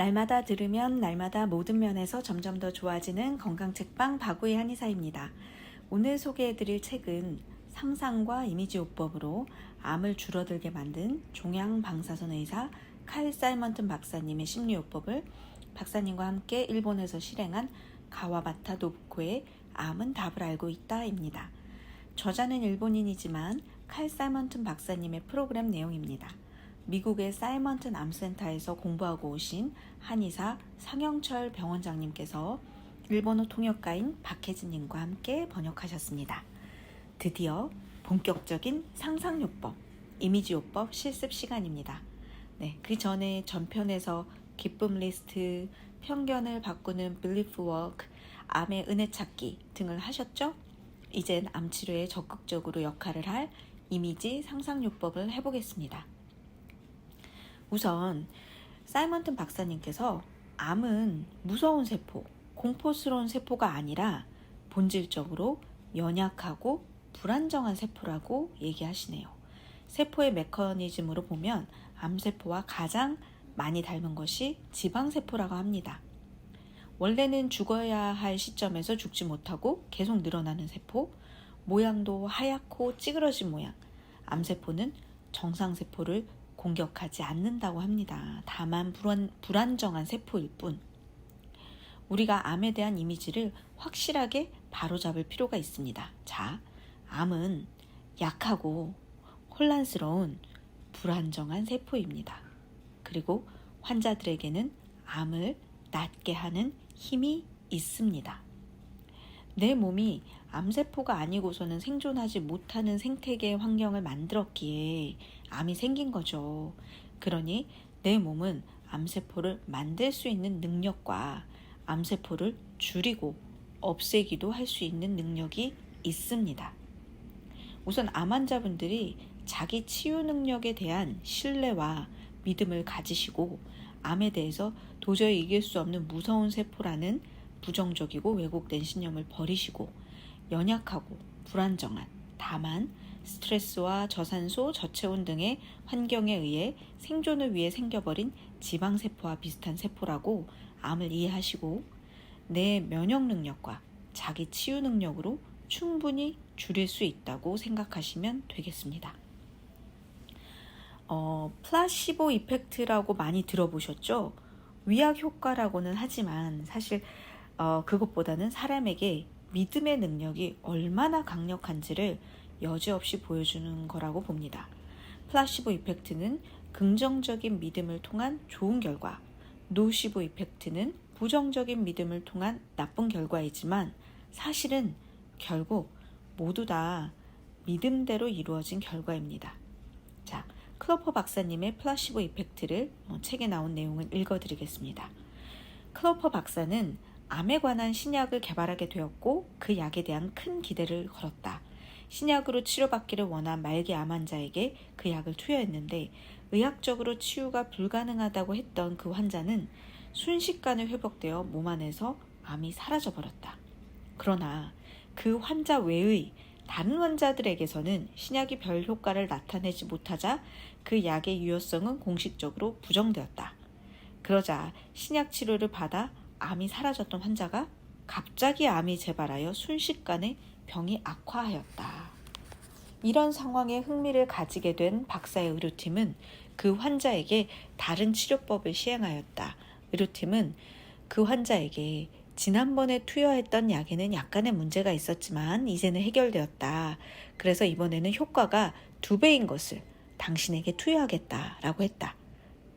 날마다 들으면 날마다 모든 면에서 점점 더 좋아지는 건강책방 바구의 한의사입니다. 오늘 소개해드릴 책은 상상과 이미지요법으로 암을 줄어들게 만든 종양 방사선 의사 칼 사이먼튼 박사님의 심리요법을 박사님과 함께 일본에서 실행한 가와바타 노부코의 암은 답을 알고 있다입니다. 저자는 일본인이지만 칼 사이먼튼 박사님의 프로그램 내용입니다. 미국의 사이먼튼 암센터에서 공부하고 오신 한의사 상영철 병원장님께서 일본어 통역가인 박혜진님과 함께 번역하셨습니다. 드디어 본격적인 상상요법, 이미지요법 실습 시간입니다. 그 전에 전편에서 기쁨 리스트, 편견을 바꾸는 빌리프 워크, 암의 은혜 찾기 등을 하셨죠? 이젠 암 치료에 적극적으로 역할을 할 이미지 상상요법을 해보겠습니다. 우선 사이먼튼 박사님께서 암은 무서운 세포, 공포스러운 세포가 아니라 본질적으로 연약하고 불안정한 세포라고 얘기하시네요. 세포의 메커니즘으로 보면 암세포와 가장 많이 닮은 것이 지방세포라고 합니다. 원래는 죽어야 할 시점에서 죽지 못하고 계속 늘어나는 세포, 모양도 하얗고 찌그러진 모양, 암세포는 정상세포를 공격하지 않는다고 합니다. 다만 불안정한 세포일 뿐. 우리가 암에 대한 이미지를 확실하게 바로잡을 필요가 있습니다. 자, 암은 약하고 혼란스러운 불안정한 세포입니다. 그리고 환자들에게는 암을 낫게 하는 힘이 있습니다. 내 몸이 암세포가 아니고서는 생존하지 못하는 생태계 환경을 만들었기에 암이 생긴 거죠. 그러니 내 몸은 암세포를 만들 수 있는 능력과 암세포를 줄이고 없애기도 할 수 있는 능력이 있습니다. 우선 암 환자분들이 자기 치유 능력에 대한 신뢰와 믿음을 가지시고 암에 대해서 도저히 이길 수 없는 무서운 세포라는 부정적이고 왜곡된 신념을 버리시고 연약하고 불안정한, 다만 스트레스와 저산소, 저체온 등의 환경에 의해 생존을 위해 생겨버린 지방세포와 비슷한 세포라고 암을 이해하시고 내 면역 능력과 자기 치유 능력으로 충분히 줄일 수 있다고 생각하시면 되겠습니다. 플라시보 이펙트라고 많이 들어보셨죠? 위약 효과라고는 하지만 사실 그것보다는 사람에게 믿음의 능력이 얼마나 강력한지를 여지없이 보여주는 거라고 봅니다. 플라시보 이펙트는 긍정적인 믿음을 통한 좋은 결과, 노시보 이펙트는 부정적인 믿음을 통한 나쁜 결과이지만 사실은 결국 모두 다 믿음대로 이루어진 결과입니다. 자, 클로퍼 박사님의 플라시보 이펙트를 책에 나온 내용을 읽어드리겠습니다. 클로퍼 박사는 암에 관한 신약을 개발하게 되었고 그 약에 대한 큰 기대를 걸었다. 신약으로 치료받기를 원한 말기 암 환자에게 그 약을 투여했는데 의학적으로 치유가 불가능하다고 했던 그 환자는 순식간에 회복되어 몸 안에서 암이 사라져버렸다. 그러나 그 환자 외의 다른 환자들에게서는 신약이 별 효과를 나타내지 못하자 그 약의 유효성은 공식적으로 부정되었다. 그러자 신약 치료를 받아 암이 사라졌던 환자가 갑자기 암이 재발하여 순식간에 병이 악화하였다. 이런 상황에 흥미를 가지게 된 박사의 의료팀은 그 환자에게 다른 치료법을 시행하였다. 의료팀은 그 환자에게 지난번에 투여했던 약에는 약간의 문제가 있었지만 이제는 해결되었다. 그래서 이번에는 효과가 2배인 것을 당신에게 투여하겠다라고 했다.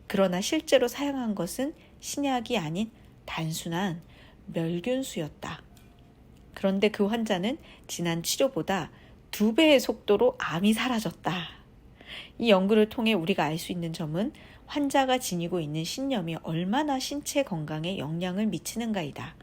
그러나 실제로 사용한 것은 신약이 아닌 단순한 멸균수였다. 그런데 그 환자는 지난 치료보다 2배의 속도로 암이 사라졌다. 이 연구를 통해 우리가 알 수 있는 점은 환자가 지니고 있는 신념이 얼마나 신체 건강에 영향을 미치는가이다.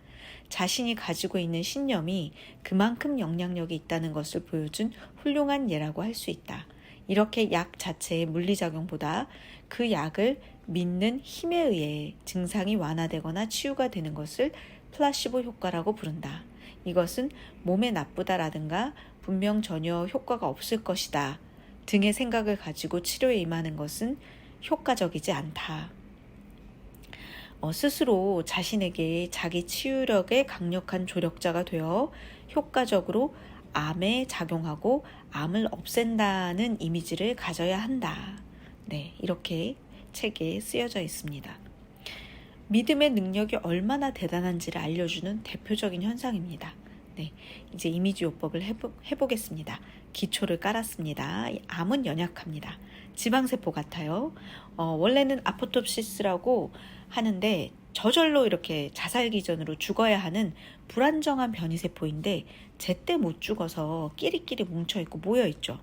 자신이 가지고 있는 신념이 그만큼 영향력이 있다는 것을 보여준 훌륭한 예라고 할 수 있다. 이렇게 약 자체의 물리작용보다 그 약을 믿는 힘에 의해 증상이 완화되거나 치유가 되는 것을 플라시보 효과라고 부른다. 이것은 몸에 나쁘다라든가 분명 전혀 효과가 없을 것이다 등의 생각을 가지고 치료에 임하는 것은 효과적이지 않다. 스스로 자신에게 자기 치유력의 강력한 조력자가 되어 효과적으로 암에 작용하고 암을 없앤다는 이미지를 가져야 한다. 네, 이렇게 책에 쓰여져 있습니다. 믿음의 능력이 얼마나 대단한지를 알려주는 대표적인 현상입니다. 네, 이제 이미지 요법을 해보겠습니다. 기초를 깔았습니다. 암은 연약합니다. 지방세포 같아요. 원래는 아포토프시스라고 하는데 저절로 이렇게 자살기전으로 죽어야 하는 불안정한 변이세포인데 제때 못 죽어서 끼리끼리 뭉쳐있고 모여있죠.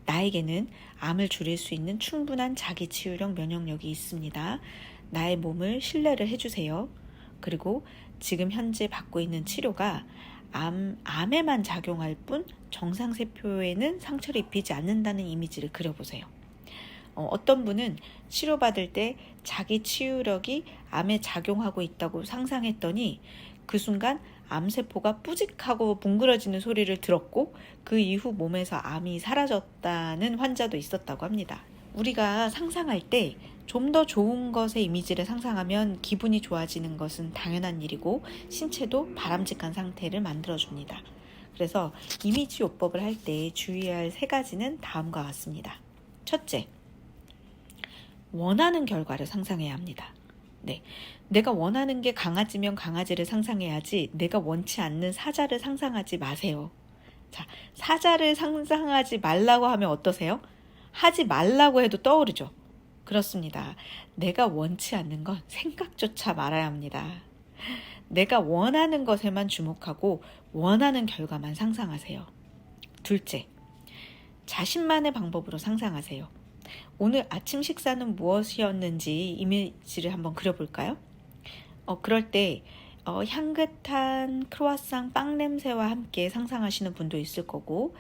나에게는 암을 줄일 수 있는 충분한 자기치유력 면역력이 있습니다. 나의 몸을 신뢰를 해주세요. 그리고 지금 현재 받고 있는 치료가 암에만 작용할 뿐 정상세포에는 상처를 입히지 않는다는 이미지를 그려보세요. 어떤 분은 치료받을 때 자기 치유력이 암에 작용하고 있다고 상상했더니 그 순간 암세포가 뿌직하고 뭉그러지는 소리를 들었고 그 이후 몸에서 암이 사라졌다는 환자도 있었다고 합니다. 우리가 상상할 때 좀 더 좋은 것의 이미지를 상상하면 기분이 좋아지는 것은 당연한 일이고 신체도 바람직한 상태를 만들어줍니다. 그래서 이미지 요법을 할 때 주의해야 할 3가지는 다음과 같습니다. 첫째, 원하는 결과를 상상해야 합니다. 네, 내가 원하는 게 강아지면 강아지를 상상해야지 내가 원치 않는 사자를 상상하지 마세요. 자, 사자를 상상하지 말라고 하면 어떠세요? 하지 말라고 해도 떠오르죠. 그렇습니다. 내가 원치 않는 건 생각조차 말아야 합니다. 내가 원하는 것에만 주목하고 원하는 결과만 상상하세요. 둘째, 자신만의 방법으로 상상하세요. 오늘 아침 식사는 무엇이었는지 이미지를 한번 그려볼까요? 그럴 때 향긋한 크루아상 빵 냄새와 함께 상상하시는 분도 있을 거고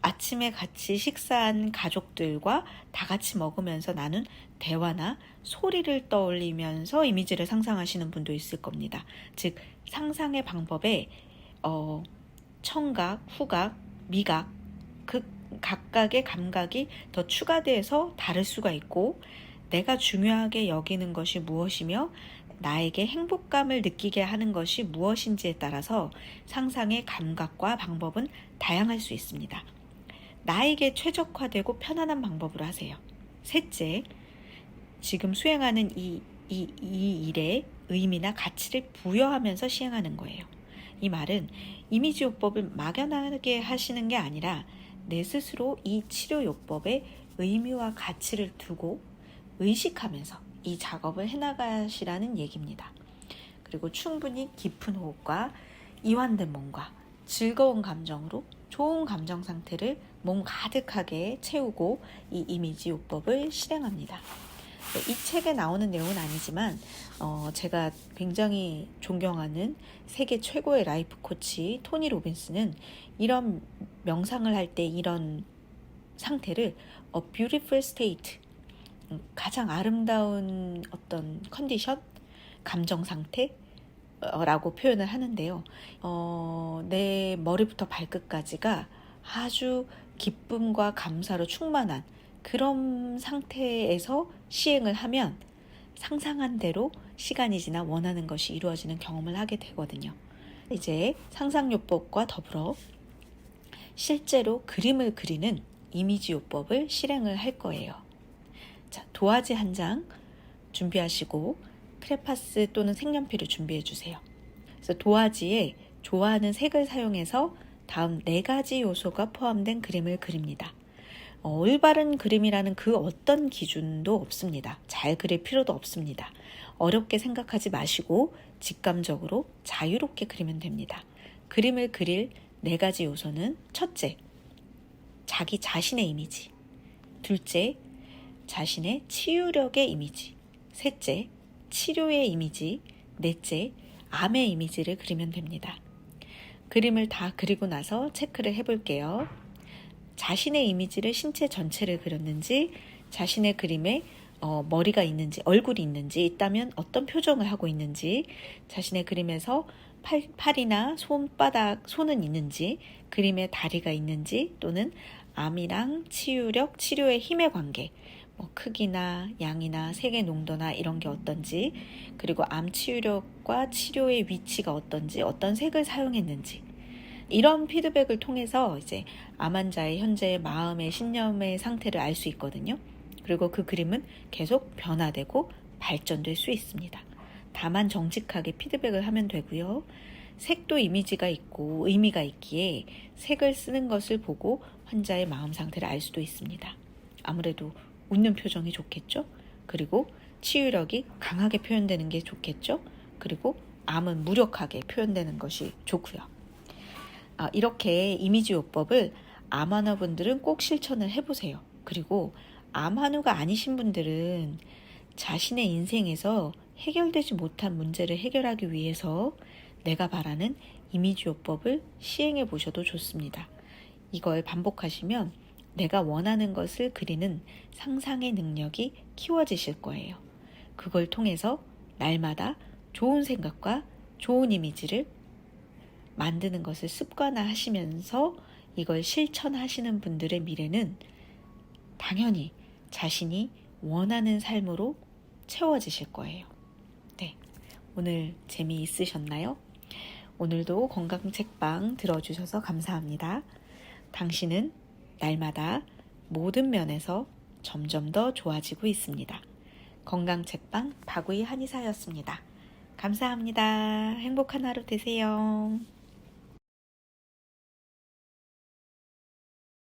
아침에 같이 식사한 가족들과 다 같이 먹으면서 나눈 대화나 소리를 떠올리면서 이미지를 상상하시는 분도 있을 겁니다. 즉 상상의 방법에 청각, 후각, 미각 그 각각의 감각이 더 추가돼서 다를 수가 있고 내가 중요하게 여기는 것이 무엇이며 나에게 행복감을 느끼게 하는 것이 무엇인지에 따라서 상상의 감각과 방법은 다양할 수 있습니다. 나에게 최적화되고 편안한 방법으로 하세요. 셋째, 지금 수행하는 이 일에 의미나 가치를 부여하면서 시행하는 거예요. 이 말은 이미지 요법을 막연하게 하시는 게 아니라 내 스스로 이 치료 요법에 의미와 가치를 두고 의식하면서 이 작업을 해나가시라는 얘기입니다. 그리고 충분히 깊은 호흡과 이완된 몸과 즐거운 감정으로 좋은 감정 상태를 몸 가득하게 채우고 이 이미지 요법을 실행합니다. 이 책에 나오는 내용은 아니지만 제가 굉장히 존경하는 세계 최고의 라이프 코치 토니 로빈스는 이런 명상을 할 때 이런 상태를 A beautiful state, 가장 아름다운 어떤 컨디션, 감정 상태라고 표현을 하는데요. 내 머리부터 발끝까지가 아주 기쁨과 감사로 충만한 그런 상태에서 시행을 하면 상상한 대로 시간이 지나 원하는 것이 이루어지는 경험을 하게 되거든요. 이제 상상요법과 더불어 실제로 그림을 그리는 이미지 요법을 실행을 할 거예요. 자, 도화지 한 장 준비하시고 크레파스 또는 색연필을 준비해 주세요. 그래서 도화지에 좋아하는 색을 사용해서 다음 4가지 요소가 포함된 그림을 그립니다. 올바른 그림이라는 그 어떤 기준도 없습니다. 잘 그릴 필요도 없습니다. 어렵게 생각하지 마시고 직감적으로 자유롭게 그리면 됩니다. 그림을 그릴 4가지 요소는 첫째, 자기 자신의 이미지. 둘째, 자신의 치유력의 이미지. 셋째, 치료의 이미지. 넷째, 암의 이미지를 그리면 됩니다. 그림을 다 그리고 나서 체크를 해볼게요. 자신의 이미지를 신체 전체를 그렸는지, 자신의 그림에 머리가 있는지, 얼굴이 있는지, 있다면 어떤 표정을 하고 있는지, 자신의 그림에서 팔이나 손바닥, 손은 있는지, 그림에 다리가 있는지, 또는 암이랑 치유력, 치료의 힘의 관계, 뭐 크기나 양이나 색의 농도나 이런 게 어떤지, 그리고 암 치유력과 치료의 위치가 어떤지, 어떤 색을 사용했는지, 이런 피드백을 통해서 이제 암 환자의 현재의 마음의 신념의 상태를 알 수 있거든요. 그리고 그 그림은 계속 변화되고 발전될 수 있습니다. 다만 정직하게 피드백을 하면 되고요. 색도 이미지가 있고 의미가 있기에 색을 쓰는 것을 보고 환자의 마음 상태를 알 수도 있습니다. 아무래도 웃는 표정이 좋겠죠? 그리고 치유력이 강하게 표현되는 게 좋겠죠? 그리고 암은 무력하게 표현되는 것이 좋고요. 이렇게 이미지 요법을 암 환우분들은 꼭 실천을 해보세요. 그리고 암 환우가 아니신 분들은 자신의 인생에서 해결되지 못한 문제를 해결하기 위해서 내가 바라는 이미지 요법을 시행해 보셔도 좋습니다. 이걸 반복하시면 내가 원하는 것을 그리는 상상의 능력이 키워지실 거예요. 그걸 통해서 날마다 좋은 생각과 좋은 이미지를 만드는 것을 습관화하시면서 이걸 실천하시는 분들의 미래는 당연히 자신이 원하는 삶으로 채워지실 거예요. 네, 오늘 재미있으셨나요? 오늘도 건강책방 들어주셔서 감사합니다. 당신은 날마다 모든 면에서 점점 더 좋아지고 있습니다. 건강책방 박우희 한의사였습니다. 감사합니다. 행복한 하루 되세요.